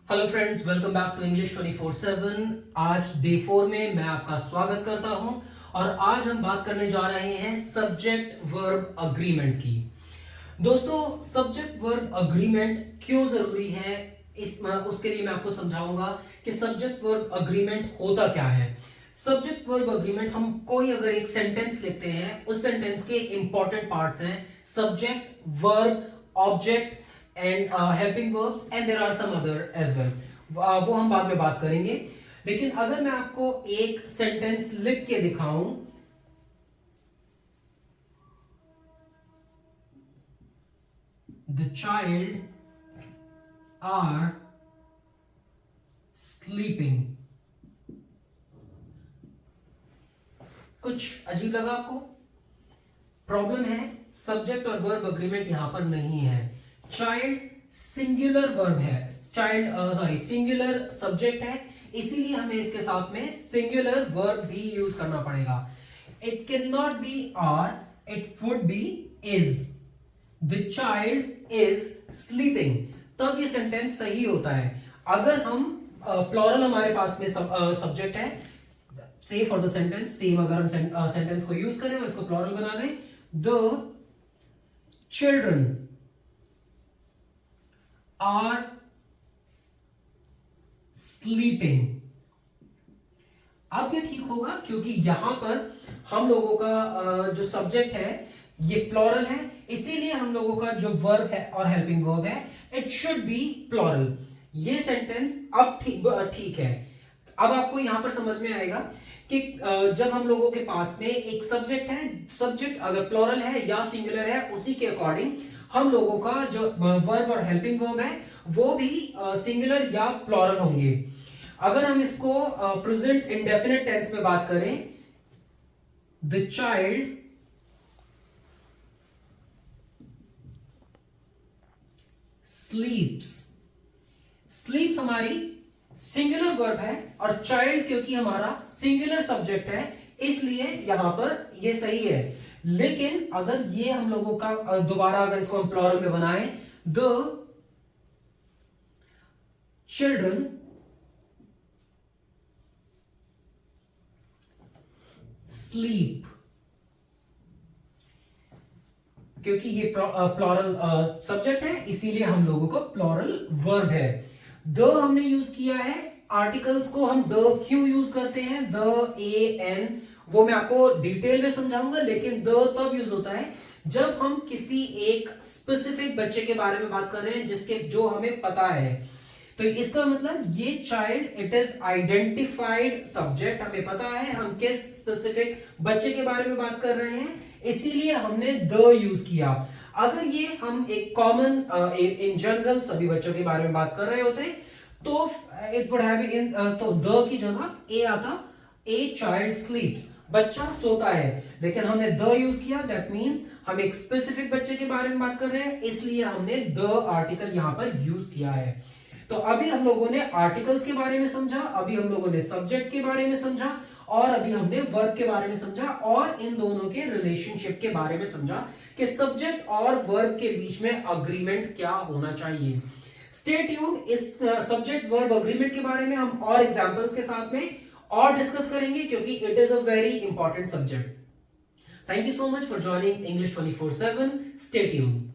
Hello friends, welcome back to English 24/7। आज day 4 में मैं आपका स्वागत करता हूं और आज हम बात करने जा रहे हैं सब्जेक्ट वर्ब अग्रीमेंट की। दोस्तों, सब्जेक्ट वर्ब अग्रीमेंट क्यों जरूरी है उसके लिए मैं आपको समझाऊंगा कि सब्जेक्ट वर्ब अग्रीमेंट होता क्या है। सब्जेक्ट वर्ब अग्रीमेंट, हम कोई अगर एक सेंटेंस लिखते हैं, उस सेंटेंस के इंपॉर्टेंट पार्ट्स हैं subject, verb, object and helping verbs and there are some other as well. वो हम बाद में बात करेंगे। लेकिन अगर मैं आपको एक सेंटेंस लिख के दिखाऊं, द चाइल्ड आर स्लीपिंग, कुछ अजीब लगा आपको? प्रॉब्लम है, सब्जेक्ट और वर्ब अग्रीमेंट यहां पर नहीं है। चाइल्ड सिंगुलर वर्ब है, चाइल्ड सिंगुलर सब्जेक्ट है, इसीलिए हमें इसके साथ में सिंगुलर वर्ब भी यूज करना पड़ेगा। It can not be are, it would be is. The child is sleeping, तब ये सेंटेंस सही होता है। अगर हम प्लॉरल हमारे पास में सब्जेक्ट है, से फॉर द सेंटेंस, सेम अगर हम सेंटेंस को यूज करें और इसको प्लॉरल बना दें, द चिल्ड्रन आर स्लीपिंग। अब ये ठीक होगा क्योंकि यहां पर हम लोगों का जो सब्जेक्ट है ये प्लॉरल है, इसीलिए हम लोगों का जो वर्ब है और हेल्पिंग वर्ब है इट शुड बी प्लॉरल। ये सेंटेंस अब ठीक है। अब आपको यहां पर समझ में आएगा कि जब हम लोगों के पास में एक सब्जेक्ट है, सब्जेक्ट अगर प्लॉरल है या सिंगुलर है, उसी के अकॉर्डिंग हम लोगों का जो वर्ब और हेल्पिंग वर्ब है वो भी सिंगुलर या प्लॉरल होंगे। अगर हम इसको प्रेजेंट इंडेफिनिट टेंस में बात करें, द चाइल्ड स्लीप्स। स्लीप्स हमारी सिंगुलर वर्ब है और चाइल्ड क्योंकि हमारा सिंगुलर सब्जेक्ट है इसलिए यहां पर ये सही है। लेकिन अगर ये हम लोगों का दोबारा अगर इसको हम प्लॉरल में बनाएं, द चिल्ड्रन स्लीप, क्योंकि ये प्लॉरल सब्जेक्ट है इसीलिए हम लोगों को प्लॉरल वर्ब है। द हमने यूज किया है, आर्टिकल्स को हम द क्यों यूज करते हैं, द, ए, एन, वो मैं आपको डिटेल में समझाऊंगा। लेकिन द तब यूज होता है जब हम किसी एक स्पेसिफिक बच्चे के बारे में बात कर रहे हैं जिसके जो हमें पता है। तो इसका मतलब ये child, it is identified subject, हमें पता है हम किस स्पेसिफिक बच्चे के बारे में बात कर रहे हैं, इसीलिए हमने द यूज किया। अगर ये हम एक कॉमन इन जनरल सभी बच्चों के बारे में बात कर रहे होते तो इट वुड हैव इन, तो द की जगह ए आता, ए चाइल्ड स्लीप्स, बच्चा सोता है। लेकिन हमने द यूज किया, दैट मींस हम एक स्पेसिफिक बच्चे के बारे में बात कर रहे हैं, इसलिए हमने द आर्टिकल यहां पर यूज किया है। तो अभी हम लोगों ने आर्टिकल्स के बारे में समझा, अभी हम लोगों ने सब्जेक्ट के बारे में समझा और अभी हमने वर्ब के बारे में समझा और इन दोनों के रिलेशनशिप के बारे में समझा कि सब्जेक्ट और वर्ब के बीच में अग्रीमेंट क्या होना चाहिए। स्टे ट्यून्ड, इस सब्जेक्ट वर्ब अग्रीमेंट के बारे में हम और एग्जांपल्स के साथ में और डिस्कस करेंगे क्योंकि it is a very important subject. Thank you so much for joining English 24/7। Stay tuned.